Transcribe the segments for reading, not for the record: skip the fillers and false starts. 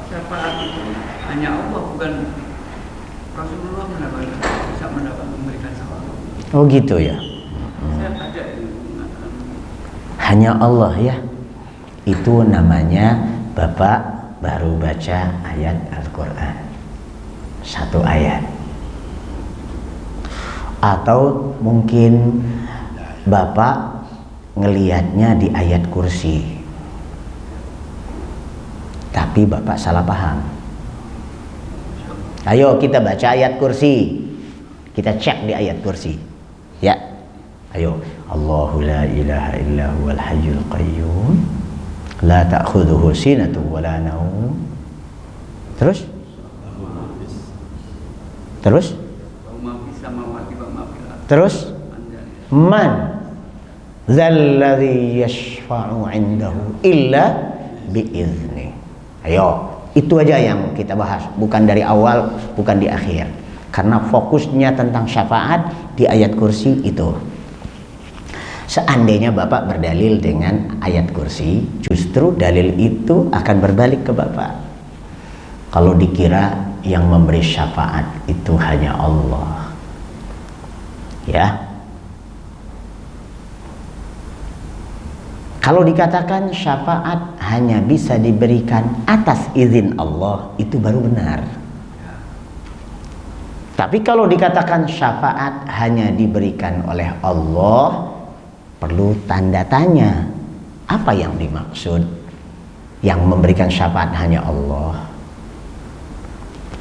syafaat itu hanya Allah, bukan Rasulullah bisa mendapat memberikan syafaat. Oh gitu ya. Saya ada itu mengatakan Hanya Allah ya. Itu namanya Bapak baru baca ayat Al-Quran, satu ayat. Atau mungkin Bapak ngelihatnya di ayat kursi, tapi Bapak salah paham. Ayo kita baca ayat kursi, kita cek di ayat kursi ya. Ayo, Allahu la ilaha illa huwal hayyul qayyum la ta'khudhuhu sinatun wa la naum. Terus terus man dzalladzi yashfa'u 'indahu illa bi'izni. Ayo, itu aja yang kita bahas, bukan dari awal, bukan di akhir, karena fokusnya tentang syafaat di ayat kursi itu. Seandainya Bapak berdalil dengan ayat kursi, justru dalil itu akan berbalik ke Bapak. Kalau dikira yang memberi syafaat itu hanya Allah, ya. Kalau dikatakan syafaat hanya bisa diberikan atas izin Allah, itu baru benar. Tapi kalau dikatakan syafaat hanya diberikan oleh Allah, perlu tanda tanya. Apa yang dimaksud? Yang memberikan syafaat hanya Allah.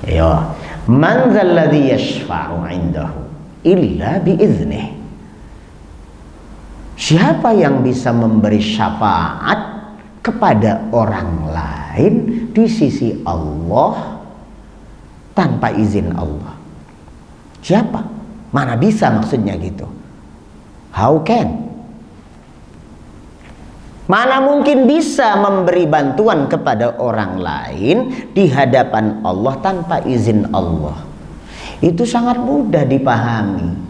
Ya, man dzalladzi yashfa'u 'indahu illa biiznih. Siapa yang bisa memberi syafaat kepada orang lain di sisi Allah tanpa izin Allah? Siapa? Mana bisa maksudnya gitu? How can? Mana mungkin bisa memberi bantuan kepada orang lain di hadapan Allah tanpa izin Allah? Itu sangat mudah dipahami.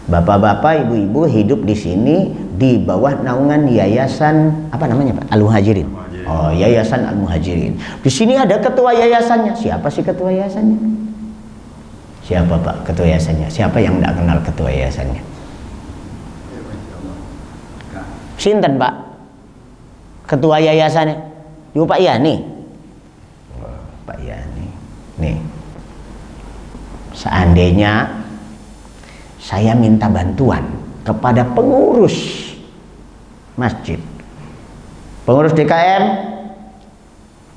Bapak-bapak, ibu-ibu hidup di sini di bawah naungan yayasan apa namanya Pak? Al-Muhajirin. Oh, yayasan Al-Muhajirin. Di sini ada ketua yayasannya. Siapa sih ketua yayasannya? Siapa Pak ketua yayasannya? Siapa yang tidak kenal ketua yayasannya? Sinten Pak ketua yayasannya? Yo Pak Yani. Pak Yani. Nih, seandainya saya minta bantuan kepada pengurus masjid, pengurus DKM,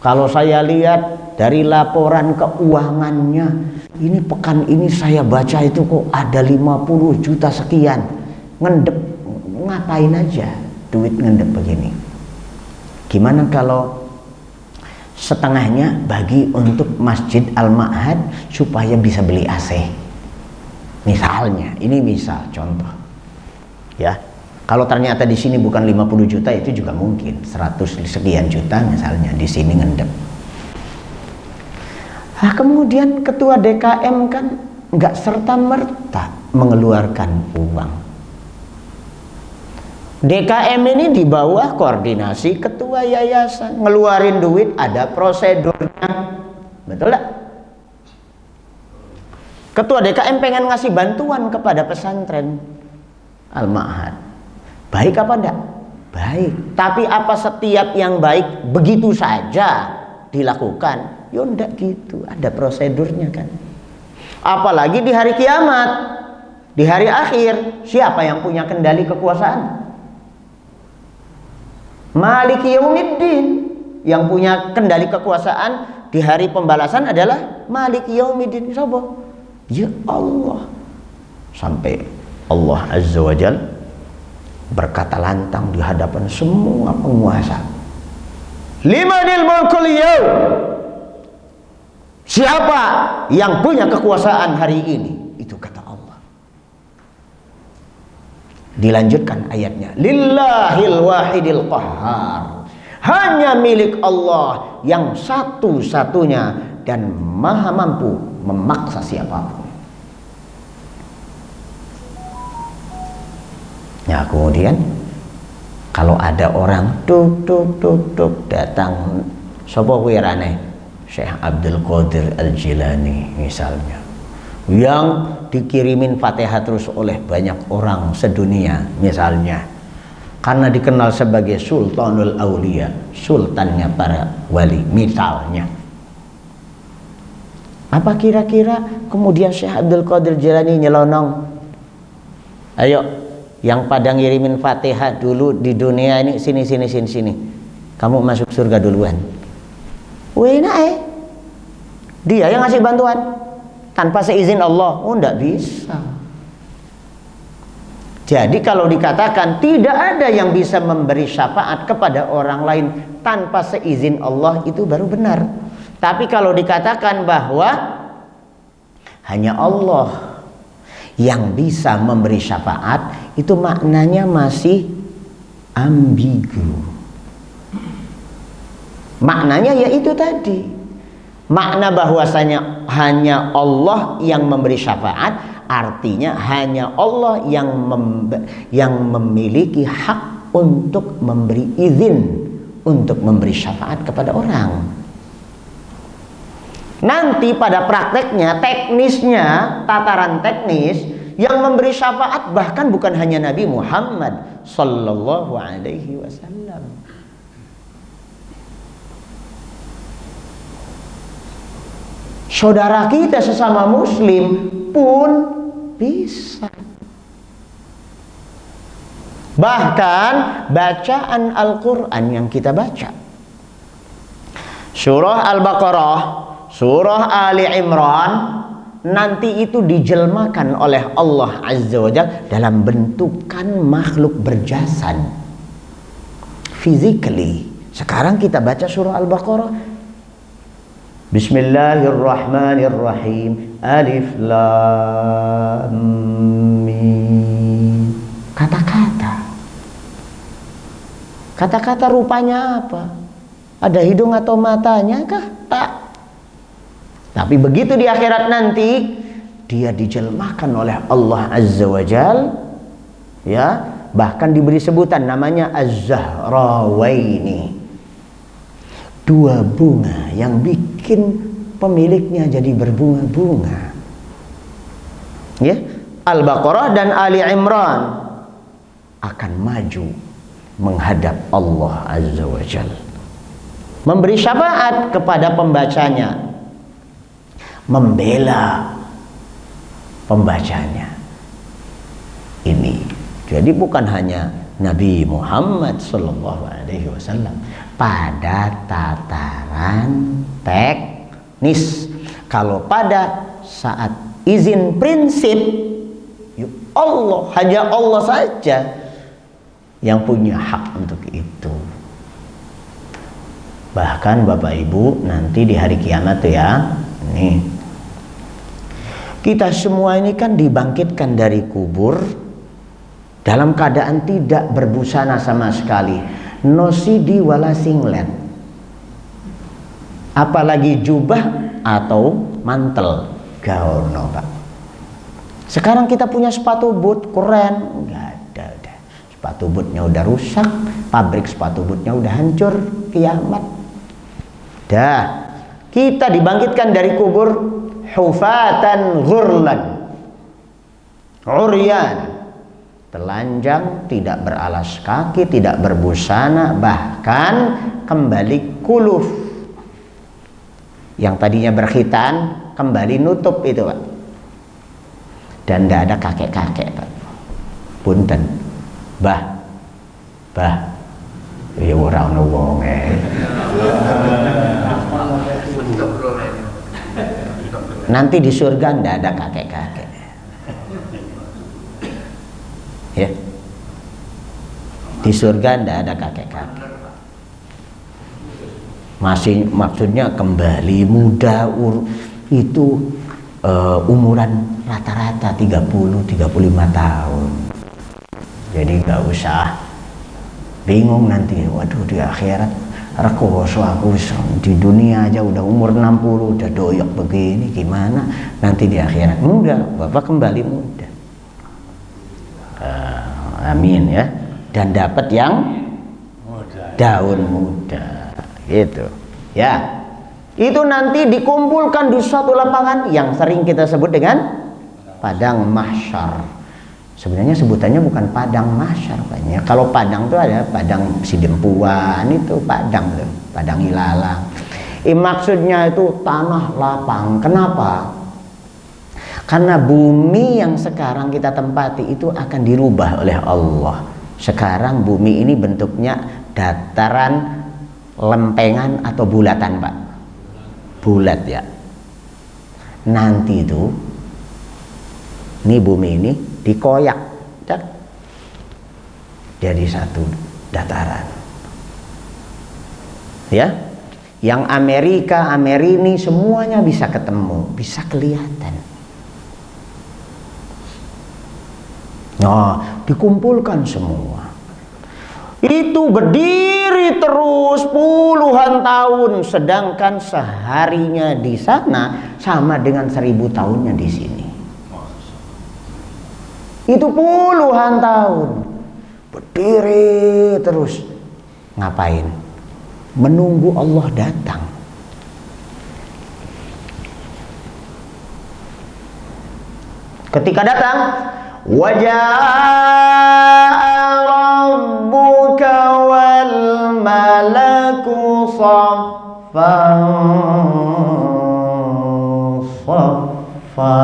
kalau saya lihat dari laporan keuangannya, ini pekan ini saya baca itu kok ada 50 juta sekian, ngendep, ngapain aja duit ngendep begini. Gimana kalau setengahnya bagi untuk Masjid Al-Ma'had supaya bisa beli AC? Misalnya, ini misal contoh. Ya. Kalau ternyata di sini bukan 50 juta, itu juga mungkin 100 sekian juta misalnya di sini ngendep. Nah, kemudian ketua DKM kan nggak serta-merta mengeluarkan uang. DKM ini di bawah koordinasi ketua yayasan, ngeluarin duit ada prosedurnya, betul tak? Ketua DKM pengen ngasih bantuan kepada pesantren Al-Ma'had, baik apa enggak? Baik. Tapi apa setiap yang baik begitu saja dilakukan? Ya enggak gitu, ada prosedurnya kan. Apalagi di hari kiamat, di hari akhir, siapa yang punya kendali kekuasaan? Maliki Yaumiddin. Yang punya kendali kekuasaan di hari pembalasan adalah Maliki Yaumiddin. Siapa? Ya Allah. Sampai Allah Azza wa Jal berkata lantang di hadapan semua penguasa, limanil mulkul yaum. Siapa yang punya kekuasaan hari ini? Itu kata Allah. Dilanjutkan ayatnya, lillahil wahidil qahhar. Hanya milik Allah yang satu-satunya dan maha mampu memaksa siapapun. Nah, kemudian Kalau ada orang tuk datang, sapa kuwi rane? Syekh Abdul Qadir Al-Jilani misalnya, yang dikirimin Fatihah terus oleh banyak orang sedunia misalnya, karena dikenal sebagai Sultanul Aulia, sultannya para wali misalnya. Apa kira-kira kemudian Syekh Abdul Qadir Jilani nyelonong, ayo yang pada ngirimin Fatihah dulu di dunia ini, sini, kamu masuk surga duluan. Wena dia yang ngasih bantuan tanpa seizin Allah. Oh, enggak bisa. Jadi kalau dikatakan tidak ada yang bisa memberi syafaat kepada orang lain tanpa seizin Allah, itu baru benar. Tapi kalau dikatakan bahwa hanya Allah yang bisa memberi syafaat, itu maknanya masih ambigu. Maknanya yaitu tadi, makna bahwasanya hanya Allah yang memberi syafaat, artinya hanya Allah yang memiliki hak untuk memberi izin untuk memberi syafaat kepada orang. Nanti pada prakteknya, teknisnya, tataran teknis, yang memberi syafaat bahkan bukan hanya Nabi Muhammad sallallahu alaihi wasallam. Saudara kita sesama muslim pun bisa. Bahkan bacaan Al-Quran yang kita baca, surah Al-Baqarah, surah Ali Imran, nanti itu dijelmakan oleh Allah Azza wa Jalla dalam bentukan makhluk berjasad, physically. Sekarang kita baca surah Al-Baqarah, Bismillahirrahmanirrahim, Alif Lam Mim. Kata-kata rupanya apa? Ada hidung atau matanya kah? Tak. Tapi begitu di akhirat nanti, dia dijelmakan oleh Allah Azza wa Jal, ya, bahkan diberi sebutan namanya Az-Zahrawaini, dua bunga yang bikin pemiliknya jadi berbunga-bunga, ya. Al-Baqarah dan Ali Imran akan maju menghadap Allah Azza wa Jalla, memberi syafaat kepada pembacanya, membela pembacanya. Ini jadi bukan hanya Nabi Muhammad sallallahu alaihi wasallam pada tataran teknis. Kalau pada saat izin prinsip, ya Allah, hanya Allah saja yang punya hak untuk itu. Bahkan Bapak Ibu, nanti di hari kiamat tuh ya, nih, kita semua ini kan dibangkitkan dari kubur dalam keadaan tidak berbusana sama sekali, no sidi wala singlet, apalagi jubah atau mantel, gaun, no, Pak. Sekarang kita punya sepatu boot keren, enggak ada, udah. Sepatu bootnya udah rusak, pabrik sepatu bootnya udah hancur, kiamat. Dah, kita dibangkitkan dari kubur hufatan ghurlan, uryan, telanjang, tidak beralas kaki, tidak berbusana, bahkan kembali kuluf. Yang tadinya berkhitan kembali nutup itu, Pak. Dan tidak ada kakek-kakek, Pak. Punten, bah, ya orang wong nanti di surga tidak ada kakek-kakek, ya. Di surga tidak ada kakek-kakek. Masih maksudnya kembali muda, itu umuran rata-rata 30-35 tahun. Jadi nggak usah bingung nanti, waduh di akhirat rekoso aku di dunia aja udah umur 60 udah doyok begini, gimana nanti di akhirat? Muda, Bapak kembali muda. Amin ya. Dan dapat yang daun muda. Gitu. Ya. Itu nanti dikumpulkan di suatu lapangan yang sering kita sebut dengan padang mahsyar. Sebenarnya sebutannya bukan padang mahsyar banyak. Kalau padang itu ada padang Sidempuan, itu padang tuh, padang ilalang. Maksudnya itu tanah lapang. Kenapa? Karena bumi yang sekarang kita tempati itu akan dirubah oleh Allah. Sekarang bumi ini bentuknya dataran, lempengan atau bulatan, Pak? Bulat ya. Nanti itu ini bumi ini dikoyak jadi satu dataran. Ya. Yang Amerika, Amerini semuanya bisa ketemu, bisa kelihatan. Nah, dikumpulkan semua. Itu berdiri terus puluhan tahun, sedangkan seharinya di sana sama dengan 1000 tahunnya di sini. Itu puluhan tahun berdiri terus. Ngapain? Menunggu Allah datang. Ketika datang, wajah rabbuka wal malaku saffan saffa.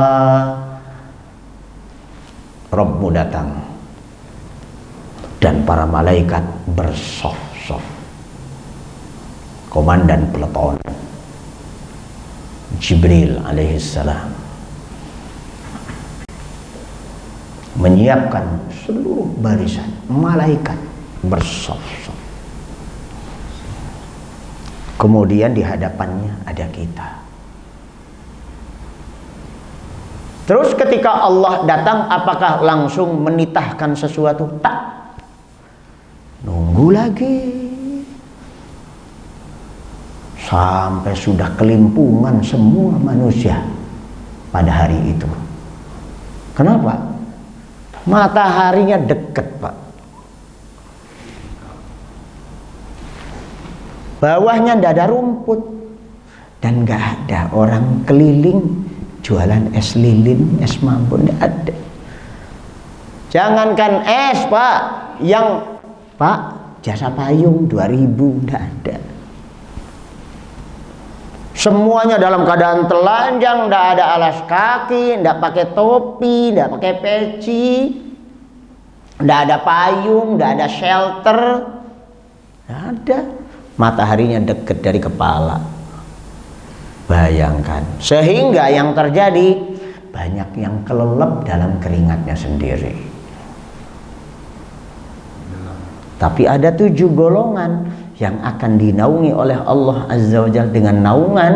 Rabbmu datang dan para malaikat bersaf-saf. Komandan peleton Jibril alaihissalam menyiapkan seluruh barisan malaikat bersaf-saf. Kemudian di hadapannya ada kita. Terus ketika Allah datang, apakah langsung menitahkan sesuatu? Tak. Nunggu lagi sampai sudah kelimpungan semua manusia pada hari itu. Kenapa? Mataharinya dekat, Pak. Bawahnya tidak ada rumput dan nggak ada orang keliling jualan es lilin, es mampu, tidak ada. Jangankan es, Pak, yang Pak jasa payung 2000 tidak ada. Semuanya dalam keadaan telanjang, tidak ada alas kaki, tidak pakai topi, tidak pakai peci, tidak ada payung, tidak ada shelter, tidak ada. Mataharinya dekat dari kepala. Bayangkan, sehingga yang terjadi banyak yang kelelep dalam keringatnya sendiri. Tapi ada 7 golongan yang akan dinaungi oleh Allah Azza wa Jalla dengan naungan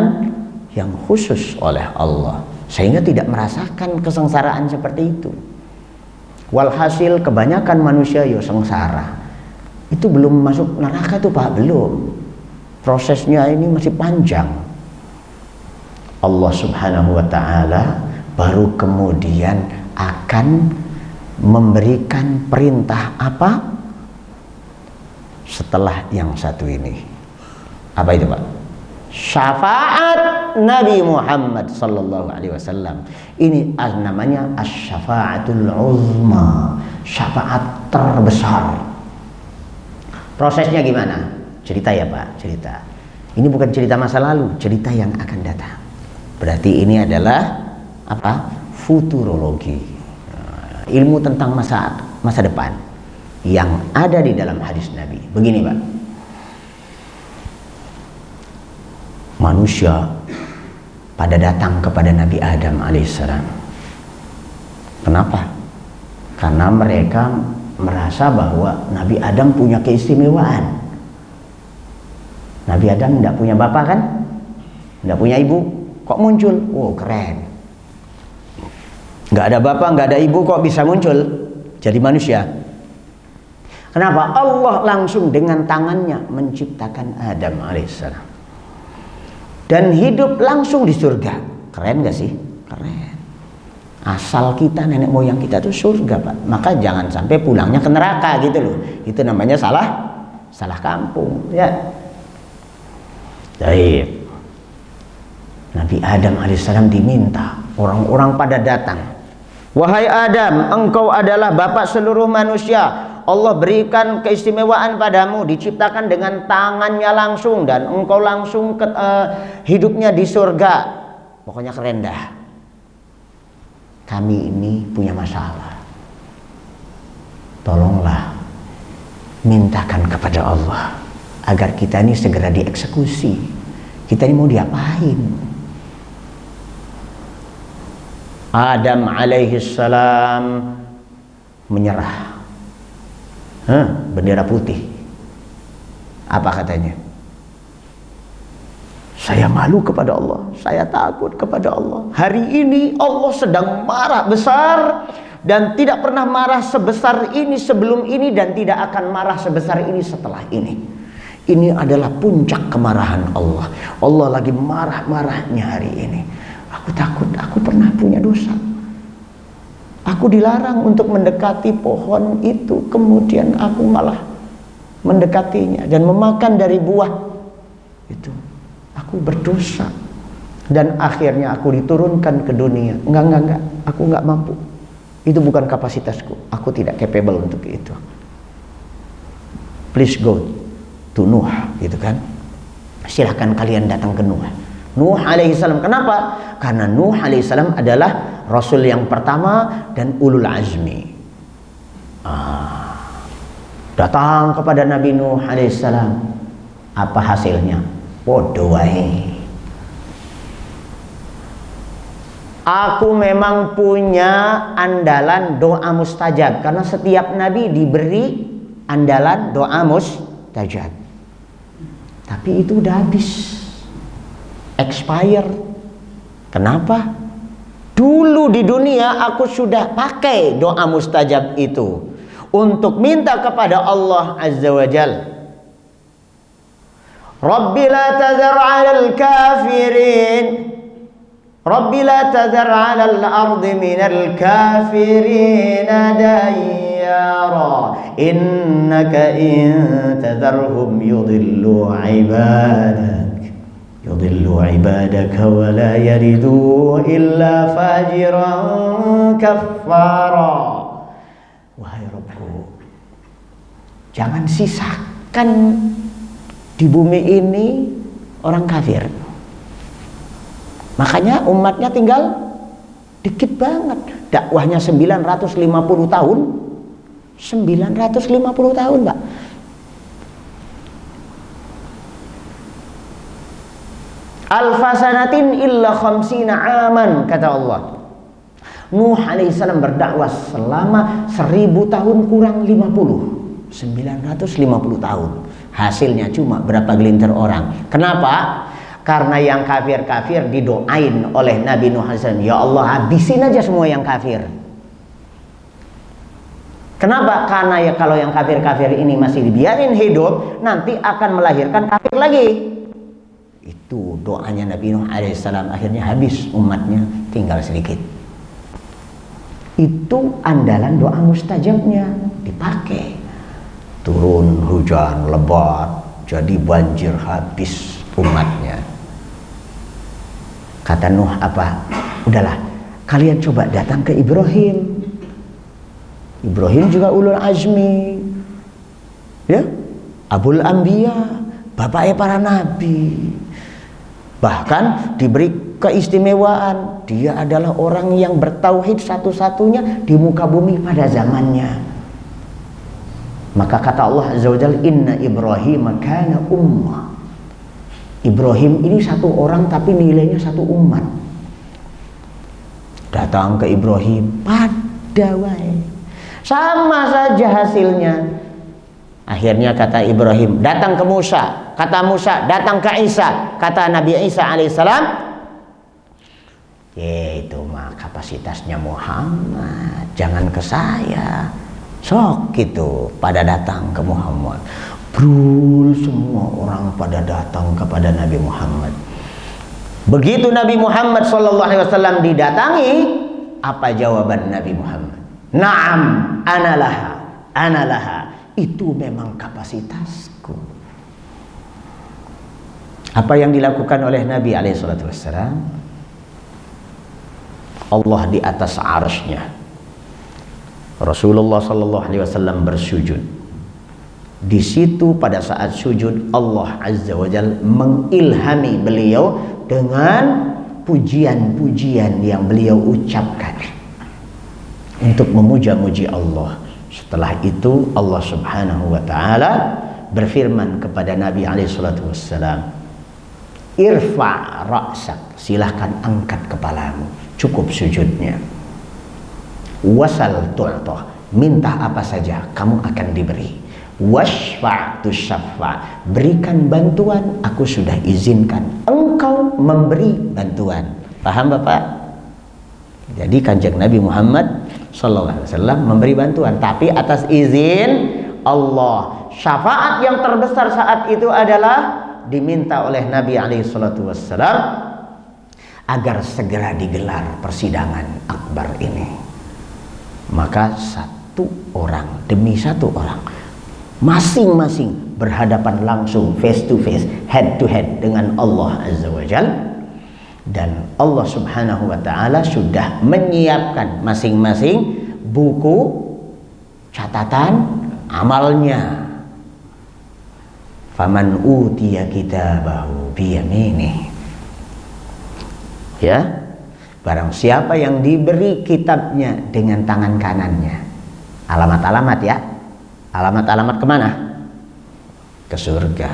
yang khusus oleh Allah, sehingga tidak merasakan kesengsaraan seperti itu. Walhasil kebanyakan manusia yo sengsara. Itu belum masuk neraka tuh, Pak, belum. Prosesnya ini masih panjang. Allah Subhanahu wa ta'ala baru kemudian akan memberikan perintah apa setelah yang satu ini. Apa itu, Pak? Syafaat Nabi Muhammad sallallahu alaihi wasallam. Ini namanya asy-syafaatul uzma, syafaat terbesar. Prosesnya gimana? Cerita ya, Pak, cerita. Ini bukan cerita masa lalu, cerita yang akan datang. Berarti ini adalah apa? Futurologi, ilmu tentang masa depan yang ada di dalam hadis Nabi. Begini, Pak, manusia pada datang kepada Nabi Adam alaihissalam. Kenapa? Karena mereka merasa bahwa Nabi Adam punya keistimewaan. Nabi Adam tidak punya bapak kan? Tidak punya ibu. Kok muncul? Oh, keren. Nggak ada bapak, nggak ada ibu, kok bisa muncul jadi manusia? Kenapa? Allah langsung dengan tangannya menciptakan Adam alaihissalam dan hidup langsung di surga. Keren gak sih? Keren. Asal kita, nenek moyang kita tuh surga, Pak. Maka jangan sampai pulangnya ke neraka gitu loh. Itu namanya salah salah kampung, ya. Baik. Nabi Adam alaihissalam diminta, orang-orang pada datang. Wahai Adam, engkau adalah bapak seluruh manusia. Allah berikan keistimewaan padamu, diciptakan dengan tangannya langsung, dan engkau langsung hidupnya di surga. Pokoknya keren dah. Kami ini punya masalah. Tolonglah mintakan kepada Allah agar kita ini segera dieksekusi. Kita ini mau diapain? Adam alaihi salam menyerah. Bendera putih. Apa katanya? Saya malu kepada Allah, saya takut kepada Allah. Hari ini Allah sedang marah besar, dan tidak pernah marah sebesar ini sebelum ini, dan tidak akan marah sebesar ini setelah ini. Ini adalah puncak kemarahan Allah. Allah lagi marah-marahnya hari ini. Aku takut, aku pernah punya dosa. Aku dilarang untuk mendekati pohon itu, kemudian aku malah mendekatinya dan memakan dari buah itu. Aku berdosa, dan akhirnya aku diturunkan ke dunia. Enggak, aku enggak mampu. Itu bukan kapasitasku. Aku tidak capable untuk itu. Please go to Nuh, gitu kan? Silahkan kalian datang ke Nuh. Nuh alaihissalam. Kenapa? Karena Nuh alaihissalam adalah Rasul yang pertama dan ulul azmi. Datang kepada Nabi Nuh alaihissalam. Apa hasilnya? Bodoh wae. Aku memang punya andalan doa mustajab, karena setiap nabi diberi andalan doa mustajab. Tapi itu udah habis. Expire. Kenapa? Dulu di dunia aku sudah pakai doa mustajab itu untuk minta kepada Allah Azza wa Jal. Rabbi la tadhar 'alal kafirin, Rabbi la tadhar 'alal ardi minal kafirin dayyara, innaka in tadharhum yudillu 'ibadaka wa la yalidu illa fajiran kaffara. Wahai Rabbku, jangan sisakan di bumi ini orang kafir. Makanya umatnya tinggal dikit banget. Dakwahnya 950 tahun. 950 tahun, Pak. Alfasanatin illa khamsina aman, kata Allah. Nuh alaihissalam berdakwah selama 1000 tahun kurang 50. 950 tahun. Hasilnya cuma berapa gelintir orang. Kenapa? Karena yang kafir-kafir didoain oleh Nabi Nuh alaihissalam, ya Allah habisin aja semua yang kafir. Kenapa? Karena ya kalau yang kafir-kafir ini masih dibiarin hidup, nanti akan melahirkan kafir lagi. Itu doanya Nabi Nuh alaihissalam. Akhirnya habis umatnya, tinggal sedikit. Itu andalan doa mustajabnya dipakai. Turun hujan lebat, jadi banjir habis umatnya. Kata Nuh apa? Udahlah, kalian coba datang ke Ibrahim. Ibrahim juga ulul azmi, ya, abul anbiya, bapaknya para nabi. Bahkan diberi keistimewaan, dia adalah orang yang bertauhid satu-satunya di muka bumi pada zamannya. Maka kata Allah Azza wa Jalla, inna Ibrahim kana ummah. Ibrahim ini satu orang tapi nilainya satu umat. Datang ke Ibrahim, pada wae sama saja hasilnya. Akhirnya kata Ibrahim, datang ke Musa. Kata Musa, datang ke Isa. Kata Nabi Isa alaihissalam, itu mah kapasitasnya Muhammad, jangan ke saya. Sok gitu pada datang ke Muhammad. Brul, semua orang pada datang kepada Nabi Muhammad. Begitu Nabi Muhammad SAW didatangi, apa jawaban Nabi Muhammad? Naam, analaha, analaha. Itu memang kapasitasku. atasku. Apa yang dilakukan oleh Nabi SAW? Allah di atas arsy-Nya. Rasulullah SAW bersujud. Di situ pada saat sujud Allah Azza wa Jalla mengilhami beliau dengan pujian-pujian yang beliau ucapkan untuk memuja-muji Allah. Setelah itu Allah Subhanahu wa taala berfirman kepada Nabi SAW, irfa' ra'sak, silahkan angkat kepalamu, cukup sujudnya. Wasal tu'ta, minta apa saja kamu akan diberi. Washfa' tushaffa, berikan bantuan, aku sudah izinkan engkau memberi bantuan. Paham Bapak? Jadi Kanjeng Nabi Muhammad SAW memberi bantuan, tapi atas izin Allah. Syafaat yang terbesar saat itu adalah diminta oleh Nabi SAW agar segera digelar persidangan akbar ini. Maka satu orang demi satu orang, masing-masing berhadapan langsung, face to face, head to head dengan Allah Azza wa Jalla. Dan Allah Subhanahu wa taala sudah menyiapkan masing-masing buku catatan amalnya. Faman utiya kitabahu biyaminih. Ya, barang siapa yang diberi kitabnya dengan tangan kanannya. Alamat-alamat ya. Alamat-alamat kemana? Ke surga.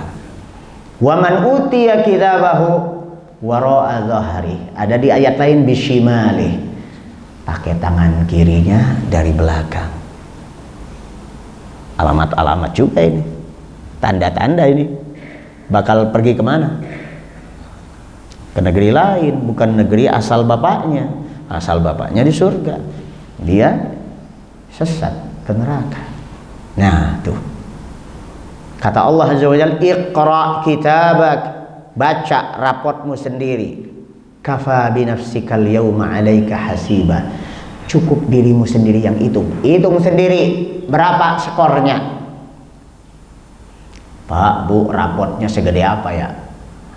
Waman utiya kitabahu wara'a dhahri. Ada di ayat lain bisyimali, pakai tangan kirinya dari belakang. Alamat-alamat juga ini, tanda-tanda ini. Bakal pergi kemana? Ke negeri lain, bukan negeri asal bapaknya. Asal bapaknya di surga, dia sesat ke neraka. Nah tuh, kata Allah Azza wa Jalla, iqra kitabak, baca rapotmu sendiri. Kafa binafsikal yawma 'alaika hasiba, cukup dirimu sendiri yang hitung sendiri berapa skornya. Pak, Bu, rapotnya segede apa ya?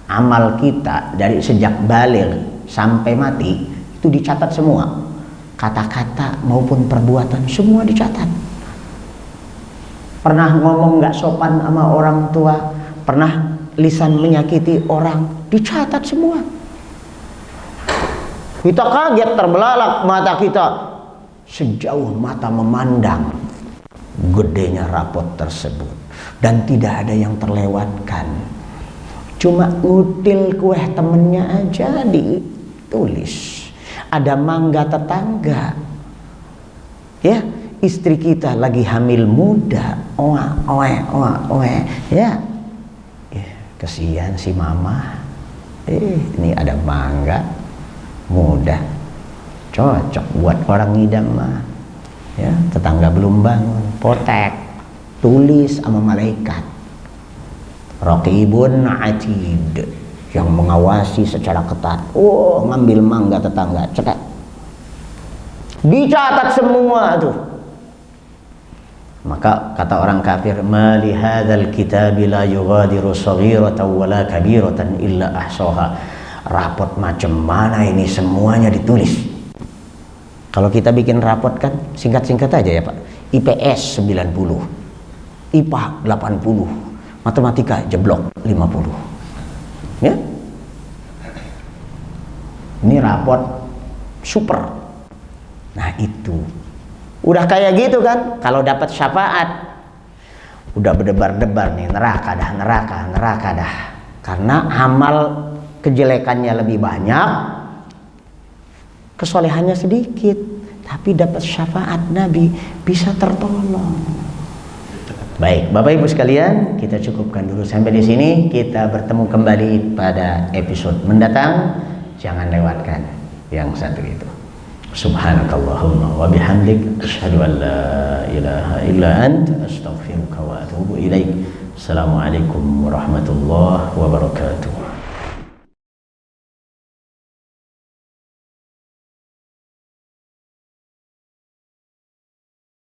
Amal kita dari sejak baligh sampai mati itu dicatat semua, kata-kata maupun perbuatan semua dicatat. Pernah ngomong nggak sopan sama orang tua, pernah lisan menyakiti orang, dicatat semua. Kita kaget, terbelalak mata kita sejauh mata memandang gedenya rapot tersebut, dan tidak ada yang terlewatkan. Cuma ngutil kue temennya aja ditulis. Ada mangga tetangga, ya, istri kita lagi hamil muda, ya, kesian si mama. Ini ada mangga muda, cocok buat orang ngidam mah. Ya, tetangga belum bangun, potek, tulis sama malaikat. Raqibun atid, yang mengawasi secara ketat. Oh, ngambil mangga tetangga, cekat. Dicatat semua tuh. Maka kata orang kafir, ma li hadzal kitabi la yughadiru shaghiratan wala kabiratan illa ahsaha. Rapot macam mana ini, semuanya ditulis. Kalau kita bikin rapot kan singkat-singkat aja ya Pak. IPS 90, IPA 80, matematika jeblok 50. Ya? Ini rapot super. Nah itu udah kayak gitu kan, kalau dapat syafaat udah berdebar-debar nih, neraka dah. Karena amal kejelekannya lebih banyak, kesolehannya sedikit, tapi dapat syafaat Nabi, bisa tertolong. Baik, Bapak Ibu sekalian, kita cukupkan dulu sampai di sini. Kita bertemu kembali pada episode mendatang. Jangan lewatkan yang satu itu. Subhanakallahumma wa bihamdik, asyhadu an la ilaha illa anta, astaghfiruka wa atubu ilaik. Assalamualaikum warahmatullahi wabarakatuh.